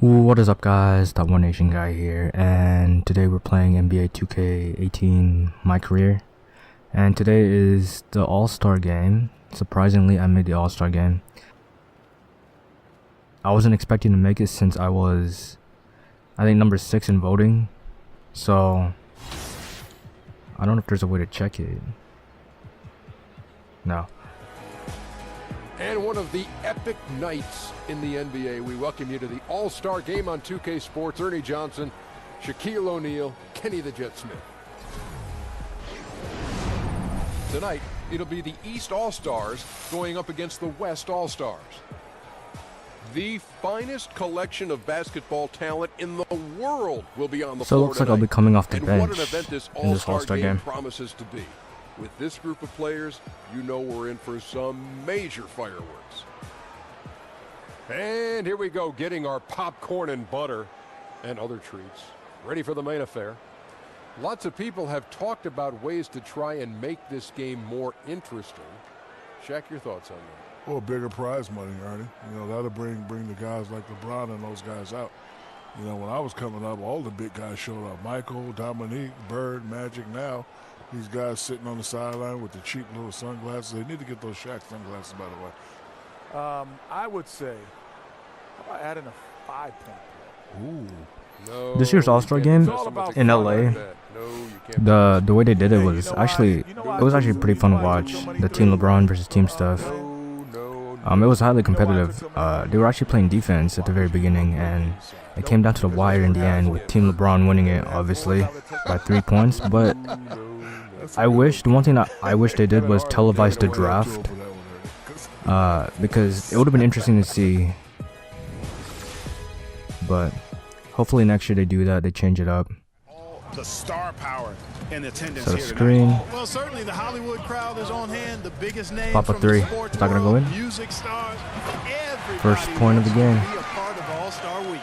What is up, guys? DatOneAsianGuy here, and today we're playing NBA 2K18 MyCareer, and today is the All-Star game. Surprisingly, I made the All-Star game. I wasn't expecting to make it since I was, I think, number 6 in voting, so I don't know if there's a way to check it. No. And one of the epic nights in the NBA. We welcome you to the All-Star game on 2K Sports. Ernie Johnson, Shaquille O'Neal, Kenny the Jet Smith. Tonight, it'll be the East All-Stars going up against the West All-Stars. The finest collection of basketball talent in the world will be on the floor. So it looks like I'll be coming off the and bench what an event this in this All-Star game promises to be. With this group of players, you know we're in for some major fireworks. And here we go, getting our popcorn and butter and other treats. Ready for the main affair. Lots of people have talked about ways to try and make this game more interesting. Shaq, your thoughts on that? Well, bigger prize money, Ernie. You know, that'll bring the guys like LeBron and those guys out. You know, when I was coming up, all the big guys showed up. Michael, Dominique, Bird, Magic. Now, these guys sitting on the sideline with the cheap little sunglasses. They need to get those Shaq sunglasses, by the way. I would say, how about adding a 5-point play? Ooh. No, This year's All-Star game in LA, the way they did it was actually pretty fun to watch. The Team LeBron versus Team Steph. It was highly competitive. They were actually playing defense at the very beginning, and it came down to the wire in the end, with Team LeBron winning it, obviously, by 3 points. But the one thing that I wish they did was televise the draft, because it would have been interesting to see. But hopefully next year they do that, they change it up. The star power and attendance Set a here screen. Well, certainly the Hollywood crowd is on hand. The biggest name Pop a from three. the sports It's not gonna go world, in. Music stars. First point of the game. Be a part of All-Star Week.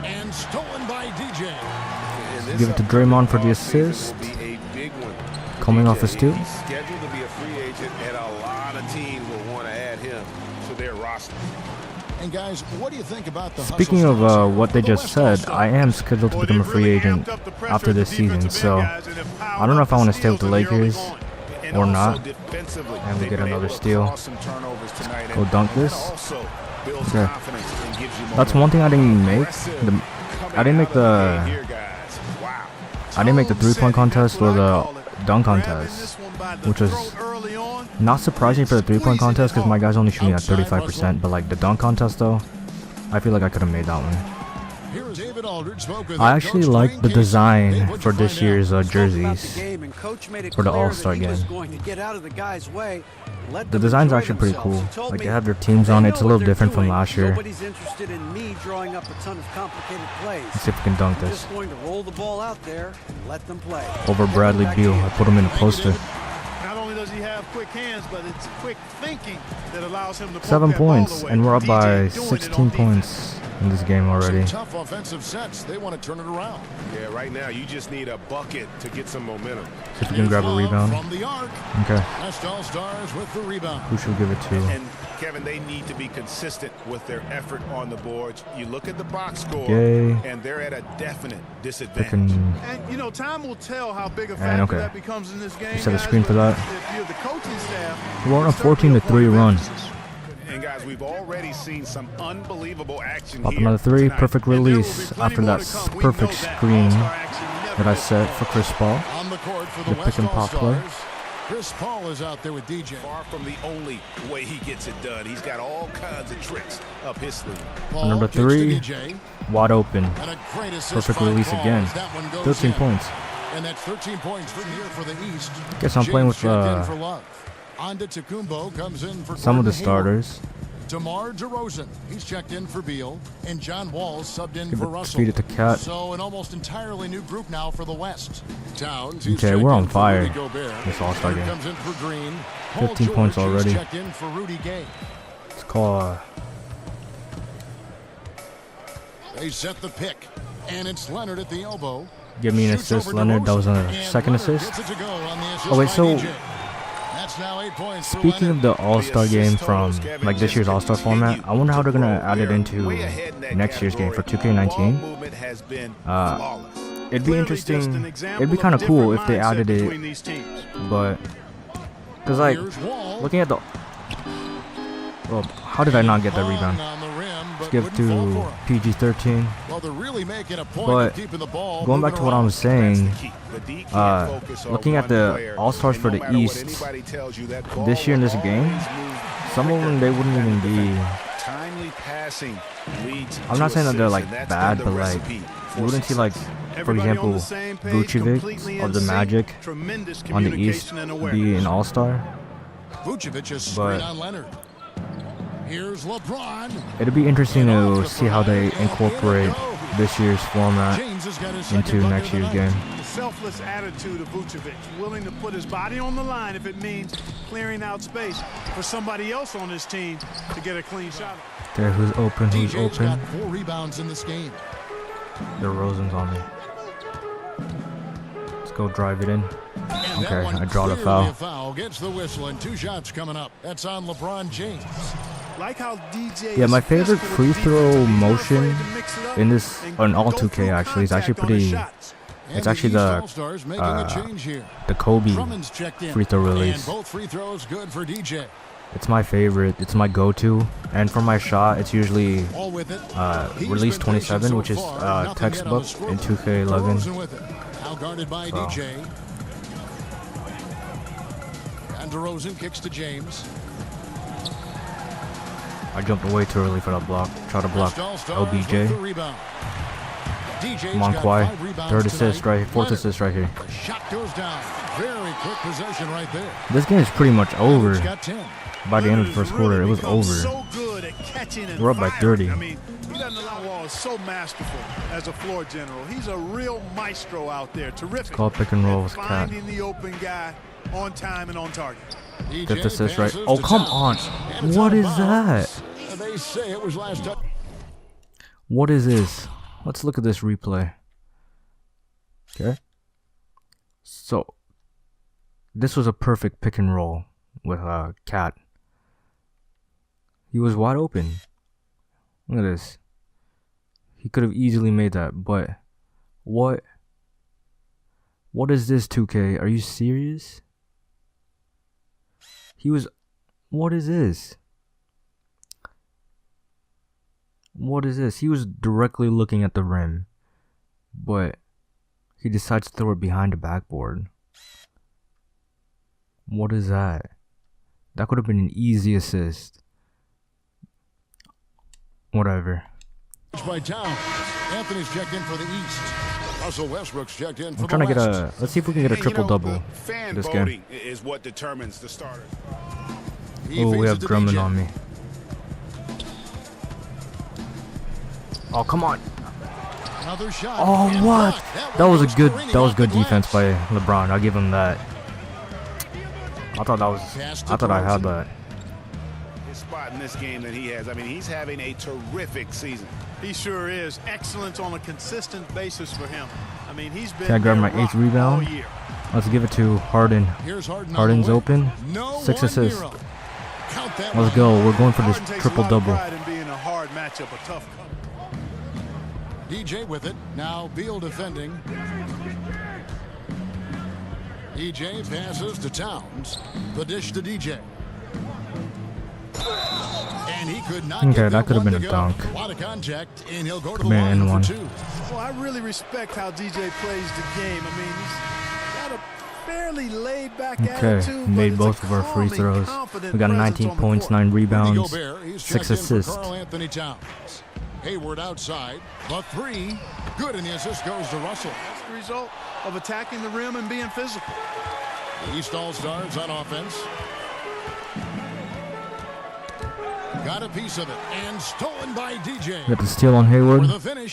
And stolen by DJ. Give it to Draymond for the assist. Coming off a steal. He's scheduled to be a free agent, and a lot of teams will want to add him to their roster. And guys, what do you think about the Speaking of what they just said, I am scheduled to become a free agent after this season, so I don't know if I want to stay with the Lakers or not. And we get another steal. Go dunk this. Okay. That's one thing I didn't make. I didn't make the three-point contest or the dunk contest, which was not surprising for the three-point contest because my guy's only shooting at 35%, but like the dunk contest though, I feel like I could have made that one. I actually like the design for this year's jerseys for the All-Star game. The design's actually pretty cool. Like, they have their teams on it. It's a little different from last year. Let's see if we can dunk this. Over Bradley Beal. I put him in a poster. Not only does he have quick hands, but it's quick thinking that allows him to 7 points, and we're up by 16 points in this game already. Tough offensive sets. They want to turn it around. Yeah, right now you just need a bucket to get some momentum. See if we can grab a rebound. From the arc. Okay. West All-Stars with the rebound. Who should we give it to? And Kevin, they need to be consistent with their effort on the boards. You look at the box score, Yay. and they're at a definite disadvantage. Frickin'. And you know, time will tell how big a factor okay. that becomes in this game. Set a guys, screen for that. If you're the coaching staff, We're on a 14-3 run. and guys, we've already seen some unbelievable action Pop here another three. tonight. Perfect And there will be release plenty after more that to come. We perfect know that screen all-star action never that I goes set for Chris Paul. On the court for The the pick West and pop play. All-Stars. Chris Paul is out there with DJ. Far from the only way he gets it done. He's got all kinds of tricks up his sleeve. Paul Number kicks to 3, DJ, wide open. and a great assist Perfect by release Paul again. as that one goes 13 in. points. And that's 13 points from here for the East. Guess I'm playing with James checked in for Love. Antetokounmpo comes in for some of the Gordon starters. Hayward. DeMar DeRozan, he's checked in for Beal, and John Wall subbed in Give for it, Russell. feed it to Cat. So an almost entirely new group now for the West. Towns, Okay, we're on fire this All-Star game. Comes in for Green. 15 points George, he's already. checked in for Rudy Gay. Let's call They set the pick, and it's Leonard at the elbow. give me an Shoots assist, over Leonard. That was DeRozan, a and second Leonard assist. gets it to go on the assist Oh wait, by so DJ. That's now 8 points. Speaking of the All-Star game from like this year's All-Star format, I wonder how they're gonna add it into next year's game for 2K19. It'd be interesting. It'd be kind of cool if they added it, but because like looking at the, well, how did I not get that rebound? Let's give it to PG-13. But going back to what I was saying, looking at the All-Stars for the East this year in this game, some of them they wouldn't even be. I'm not saying that they're like bad, but like you wouldn't see like, for example, Vucevic of the Magic on the East be an All-Star. But here's LeBron. It'd be interesting to see how they incorporate this year's format into next year's game. The selfless attitude of Vucevic, willing to put his body on the line if it means clearing out space for somebody else on his team to get a clean shot. Okay, who's open? Who's open? Got 4 rebounds in this game. The Rosen's on me. Let's go drive it in. Okay, I draw the foul. Gets the whistle and 2 shots coming up. That's on LeBron James. Like how DJ yeah, my favorite free throw motion in this, on all 2K actually, is actually pretty. It's actually the Kobe free throw release. Both free throws good for DJ. It's my favorite. It's my go-to. And for my shot, it's usually release 27, which is textbook in 2K11. Now guarded by DJ. And DeRozan kicks to James. I jumped way too early for that block. Try to block LBJ. Come on, Kawhi. 3rd assist right here. 4th assist right here. Shot goes down. Very quick possession right there. This game is pretty much over. By the end of the first quarter, it was over. We're up by 30. I mean, he doesn't allow Wall is so masterful as a floor general. He's a real maestro out there. Terrific. It's called pick and roll with Cat. Finding the open guy on time and on target. 5th assist right. Oh, come on. What is that? They say it was last time. What is this? Let's look at this replay. Okay. So, this was a perfect pick and roll with Cat. He was wide open. Look at this. He could have easily made that, but what is this, 2K? Are you serious? What is this? What is this? He was directly looking at the rim, but he decides to throw it behind the backboard. What is that? That could have been an easy assist. Whatever. By Towns. Anthony's checked in for the East. Russell Westbrook's checked in for I'm trying to get a. Let's see if we can get a triple-double this game. Is what determines the starters. Oh, we have Drummond on me. Oh, come on. Another shot. Oh, what? That was good defense by LeBron. I'll give him that. I thought I had that. His spot in this game that he has. I mean, he's having a terrific season. He sure is. Excellence on a consistent basis for him. I mean, he's been. Can I grab my 8th rebound? Let's give it to Harden. Harden's open. 6 assists. Let's go. We're going for this triple-double. DJ with it. Now Beal defending. DJ passes to Towns. The dish to DJ. And he could not. Okay, that could have been a dunk. A lot of contact, and he'll go to the line for 2. Well, I really respect how DJ plays the game. I mean, he's got a fairly laid-back attitude. Made both of our free throws. We got 19 points, 9 rebounds, 6 assists. Hayward outside. The 3. Good, and the assist goes to Russell. That's the result of attacking the rim and being physical. The East All-Stars on offense. Got a piece of it, and stolen by DJ. Got the steal on Hayward.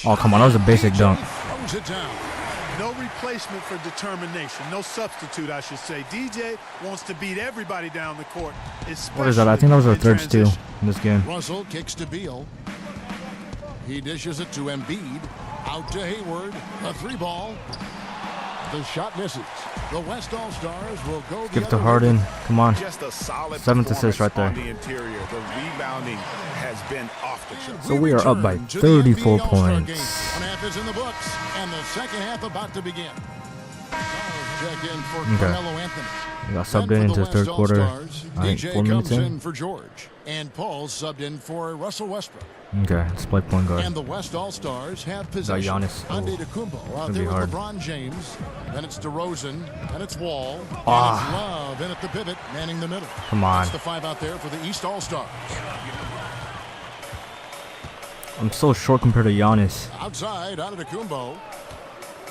Oh, come on, that was a basic dunk. No replacement for determination. No substitute, I should say. DJ wants to beat everybody down the court. What is that? I think that was our 3rd steal in this game. Russell kicks to Beal. He dishes it to Embiid. Out to Hayward. A 3-ball. The shot misses. The West All-Stars will go Give it to Harden. Come on. Just a solid 7th assist right there. on the interior. The rebounding has been off the chart. So we are up by 34 points. One half is in the books, and the second half about to begin. Check in for Carmelo Anthony. We got subbed in into the third quarter. I think 4 minutes in. For George, and Paul subbed in for Russell Westbrook. Okay, let's play point guard. And the West All-Stars have possession. Giannis. Antetokounmpo out there with LeBron James. Then it's DeRozan. Then it's Wall. And it's Love in at the pivot, manning the middle. Come on. That's the 5 out there for the East All-Stars. I'm so short compared to Giannis. Outside, Antetokounmpo.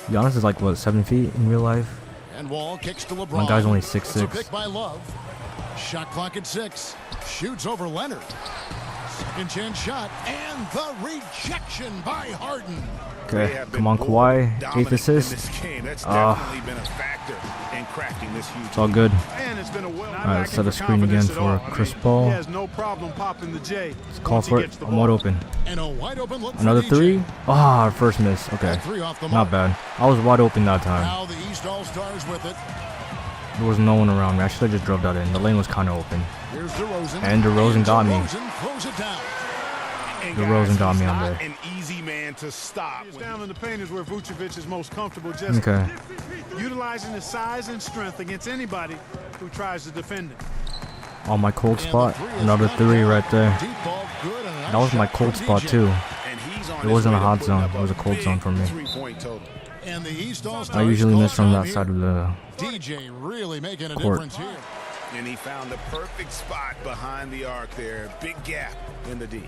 Giannis is like, what, 7 feet in real life? And Wall kicks to LeBron. My guy's only It's a 6'6". pick by Love. Shot clock at 6. Shoots over Leonard. Second chance shot. And the rejection by Harden. Okay, come on, Kawhi. 8th assist. That's definitely been a factor in crafting this huge. It's all good. And it's been a well. Alright, set a screen again for Chris Paul. He has no problem popping the J. Let's call for it. I'm wide open. And a wide open look. Another for 3. DJ. Ah, first miss. Okay, Three off the not mark. bad. I was wide open that time. Now the East All-Stars with it. There was no one around me. I should have just drove that in. The lane was kind of open. Here's DeRozan. And DeRozan got me. DeRozan throws it down. DeRozan got me on there. An easy man to stop. Down in the paint is where Vucevic is most comfortable, just utilizing his size and strength against anybody who tries to defend him. On my cold spot. Another 3 right there. That was my cold spot too. It wasn't a hot zone. It was a cold zone for me. And the East All-Stars I usually miss from that side of the DJ really making a court. difference here. And he found the perfect spot behind the arc there. Big gap in the D.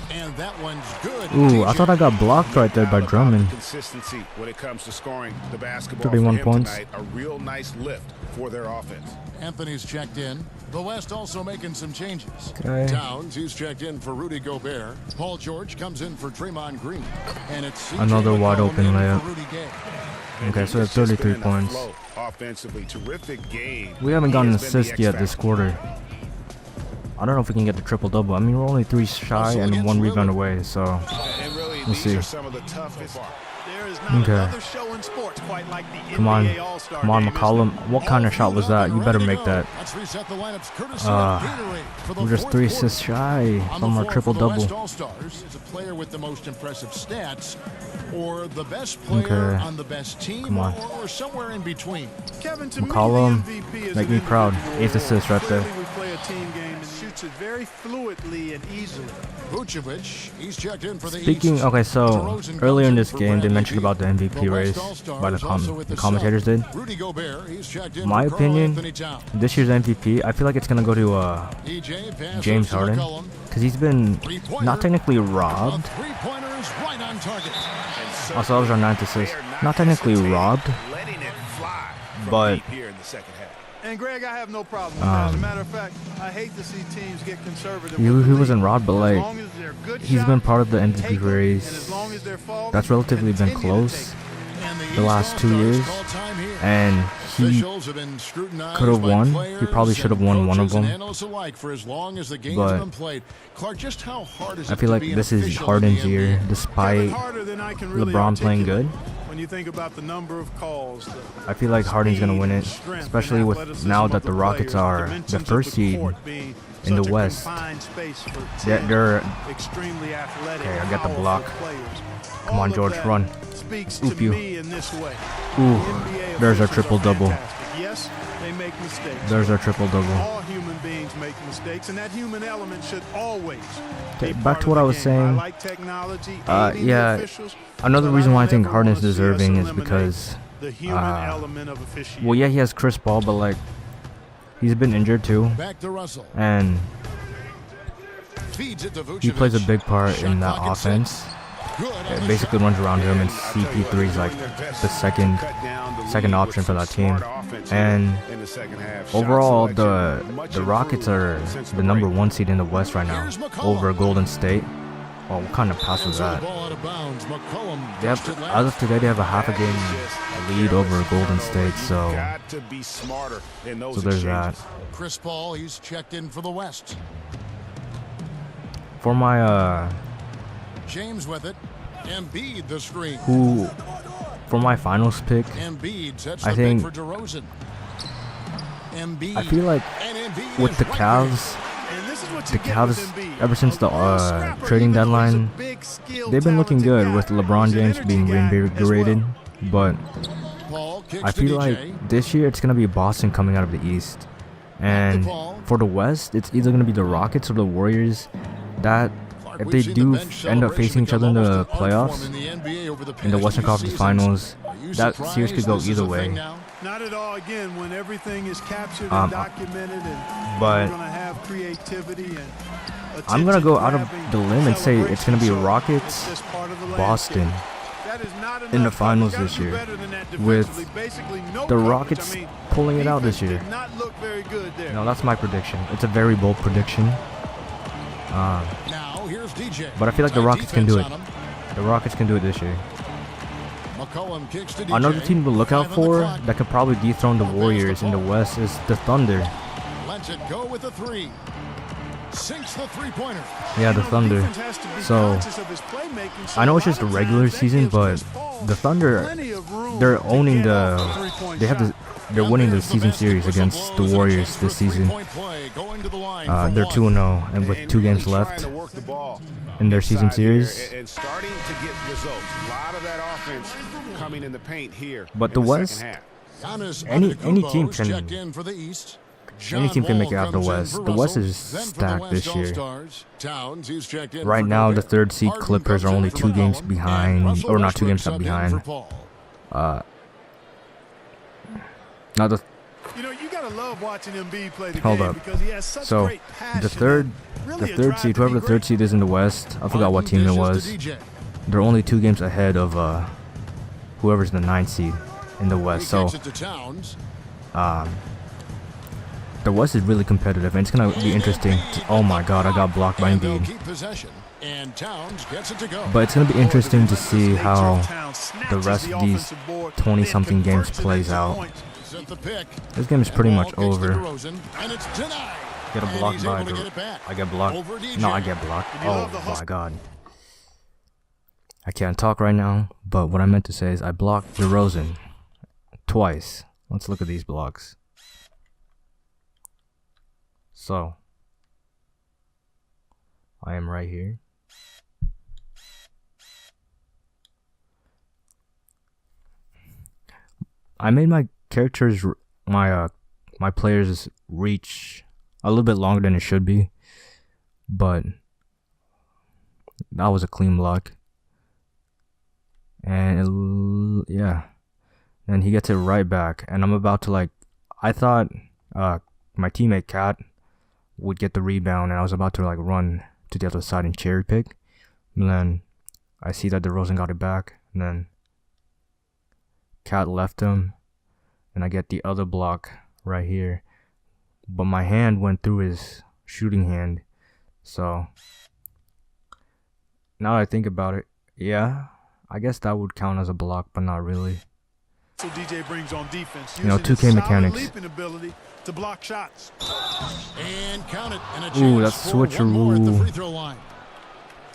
And that one's good. Ooh, I thought I got blocked right there by Drummond. Consistency when it comes to scoring the basketball. 31 for him points. Tonight, a real nice lift for their offense. Anthony's checked in. The West also making some changes. Okay. Towns, he's checked in for Rudy Gobert. Paul George comes in for Draymond Green. And it's CJ Another wide McCollum open in layup. for Rudy Gay. Okay, so that's 33 points. Offensively, terrific game. We haven't gotten an He has been the assist yet X this factor. quarter. I don't know if we can get the triple-double. I mean, we're only 3 shy and 1 rebound away, so And really, we'll these see. are some of the toughest. There is not Okay. another show in sports quite like the Come on. NBA All-Star Come on, game, is McCollum. there? What kind of shot was that? You better make that. Let's reset the lineups courtesy of Gatorade for the We're just fourth 3 quarter. assists shy On from the our floor for the triple-double. West All-Stars is a player with the most impressive stats, or the best player Okay. on the best team, Come on. or somewhere in between. Kevin, to McCollum, me, the MVP is make an me proud. individual 8th assist right there. Clearly we play a team game and shoots it very fluidly and easily. Vucevic, he's checked in for the Speaking, East. okay, so DeRozan earlier in comes this for game, they Bradley mentioned Beal. about the MVP The West race All-Stars by the also with the commentators did. Rudy Gobert, he's checked in My for Karl opinion, Anthony Towns. this year's MVP, I feel like it's gonna go to DJ passes James to Harden, McCollum. because he's been not technically A robbed. three-pointer is right on target. Also, that was our 9th assist. Not technically robbed, Letting it fly from but deep here in the second half. And Greg, I have no problem with that. As a matter of fact, I hate to see teams get conservative. he with the wasn't lead. robbed, but As like long as they're good he's been shots, part of the take MVP 'em, and as race. long as they're faulty, That's relatively been continue to close take 'em. And the East last 2 All-Stars years, call time here. and he Officials have been scrutinized could have by won. He players probably should have and won one of coaches and them. analysts alike for as long as the game's But been played. Clark, just how hard is I it feel to like be an this is official in Harden's the year, NBA? despite Kevin, harder than I can really LeBron playing articulate good. When you think about the number of calls, I feel like Harden's gonna win it, strength, especially and with athleticism now of that the Rockets players, are the dimensions of first seed court being in the such a West. confined space for They're extremely athletic, Okay, I got the powerful block. players. Come All on, of George, that run. Speaks Oop to you. me in this way. Ooh, NBA there's our officials are triple-double. fantastic. Yes, they make mistakes. There's our triple-double. All human beings make mistakes, and that human element should always Okay, be back part to of what the I was game. saying. I like technology, aiding the Yeah, officials, another but reason why I don't think ever Harden's wanna see us deserving is eliminate because, the human element of officiating. well, yeah, he has Chris Paul, but like, he's been injured too, Back to Russell. and Feeds it to he plays a Vucevic. big part Shot in that clock at offense. 6. Good on It the basically shot. runs around him, and I'll tell you what, CP3 is they're like doing their best the to second cut down the second lead option with for that some team. smart offense And in the second half. Shot overall, selection much the Rockets are improved since the number break. 1 seed in the West right now, Here's McCollum. over Golden State. Oh, what kind of pass And was so the that? ball out of bounds. McCollum They touched have, it as last. of today, they have a half a game lead over Golden State, so Got to be smarter in those there's that. exchanges. Chris Paul, he's checked in for the West. For my James with it. Embiid the screen. who for my finals pick, I think I feel like with the Cavs, ever since the trading deadline, they've been looking good with LeBron James being reinvigorated. But I feel like this year it's gonna be Boston coming out of the East, and for the West, it's either gonna be the Rockets or the Warriors. That if they do end up facing each other in the playoffs, in the Western Conference Finals, that series could go either way. Not at all. Again, when everything is captured and documented, and but we're gonna have creativity and I'm gonna go out of the limb and say it's gonna be Rockets, Boston in the finals this year, with the Rockets pulling it out this year. No, that's my prediction. It's a very bold prediction. But I feel like the Rockets can do it. The Rockets can do it this year. Another team to look out for that could probably dethrone the Warriors in the West is the Thunder. Yeah, the Thunder. So I know it's just the regular season, but the Thunder, they're owning they're winning the season series against the Warriors this season. They're 2-0, and with 2 games left in their season series. And starting to get results. A lot of that offense coming in the paint here. But the West, any team can make it out of the West. The West is stacked this year. Right now, the 3rd seed Clippers are only 2 games behind, or not 2 games behind. Now the you gotta love watching Embiid play the hold game up. because he has such So great passion. the third seed, whoever the 3rd seed is in the West, I forgot what team it was. They're only 2 games ahead of whoever's the 9th seed in the West. So the West is really competitive, and it's gonna be interesting. Oh my God, I got blocked by Embiid. But it's gonna be interesting to see how the rest of these 20-something games plays out. This game is pretty much over. Get a block by I get blocked. No, I get blocked. Oh my God. I can't talk right now, but what I meant to say is I blocked DeRozan twice. Let's look at these blocks. So I am right here. I made my characters, my players reach a little bit longer than it should be, but that was a clean block. And yeah, and he gets it right back, and I'm about to I thought my teammate Cat would get the rebound, and I was about to run to the other side and cherry pick, and then I see that DeRozan got it back, and then Cat left him, and I get the other block right here, but my hand went through his shooting hand. So now that I think about it, yeah, I guess that would count as a block, but not really. So DJ brings on defense, 2K mechanics. To block shots. And count it. And a ooh, that's switcheroo.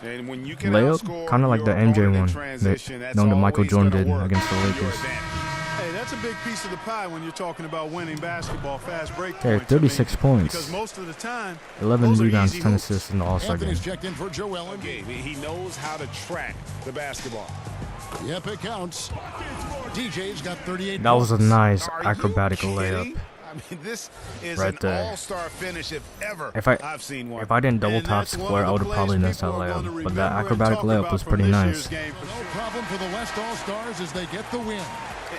And when you can layup, kind of like the MJ one that Michael Jordan did against the Lakers. Hey, that's a big piece of the pie when you're talking about winning basketball, fast break points. Okay, 36 points. Because most of the time, 11 rebounds, 10 assists in the All-Star game. Checked in for Joel Embiid. He knows how to track the basketball. Yep, it counts. DJ's got 38. That was a nice acrobatic layup. I mean, this is right an there. all-star finish If I've seen one. If I didn't double tap square, I would have probably missed that layup. But that acrobatic layup was pretty nice. No problem for the West All-Stars as they get the win.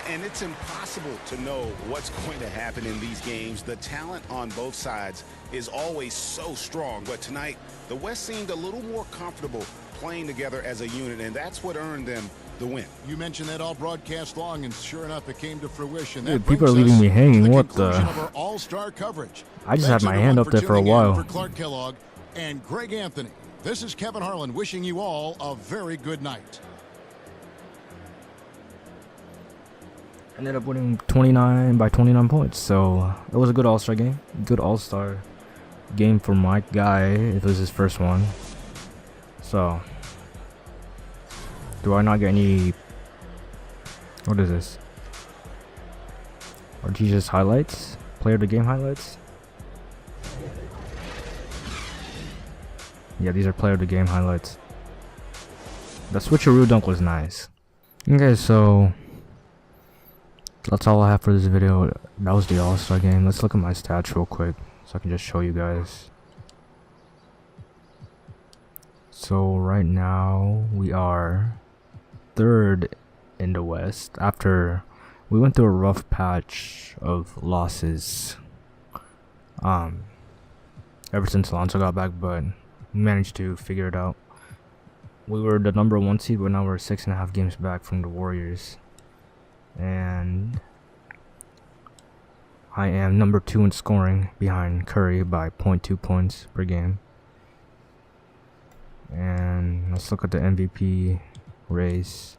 And it's impossible to know what's going to happen in these games. The talent on both sides is always so strong. But tonight, the West seemed a little more comfortable playing together as a unit, and that's what earned them the win. You mentioned that all broadcast long, and sure enough, it came to fruition. Dude, people are leaving me hanging. What the? All-star coverage. I just had my hand up there for a while. For Clark Kellogg and Greg Anthony. This is Kevin Harlan wishing you all a very good night. Ended up winning 29 points, so it was a good All-Star game. Good All-Star game for my guy. It was his first one. So, do I not get any What is this? Are these just highlights? Player of the game highlights? Yeah, these are player of the game highlights. The switcheroo dunk was nice. Okay, so that's all I have for this video. That was the All-Star game. Let's look at my stats real quick so I can just show you guys. So right now we are 3rd in the West after we went through a rough patch of losses ever since Alonso got back, but we managed to figure it out. We were the number 1 seed, but now we're 6.5 games back from the Warriors, and I am number 2 in scoring behind Curry by 0.2 points per game. And let's look at the MVP race.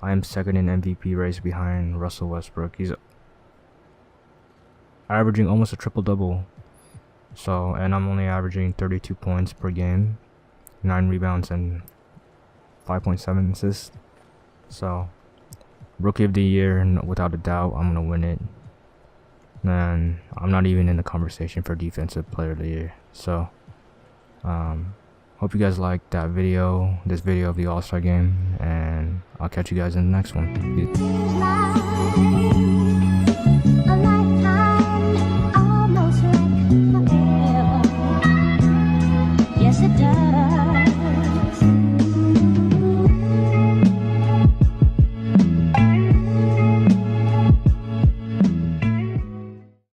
I am 2nd in MVP race behind Russell Westbrook. He's averaging almost a triple-double. So, and I'm only averaging 32 points per game, 9 rebounds and 5.7 assists. So, Rookie of the Year, without a doubt, I'm gonna win it. And I'm not even in the conversation for Defensive Player of the Year. So, hope you guys liked that video, this video of the All-Star game, and I'll catch you guys in the next one. Peace.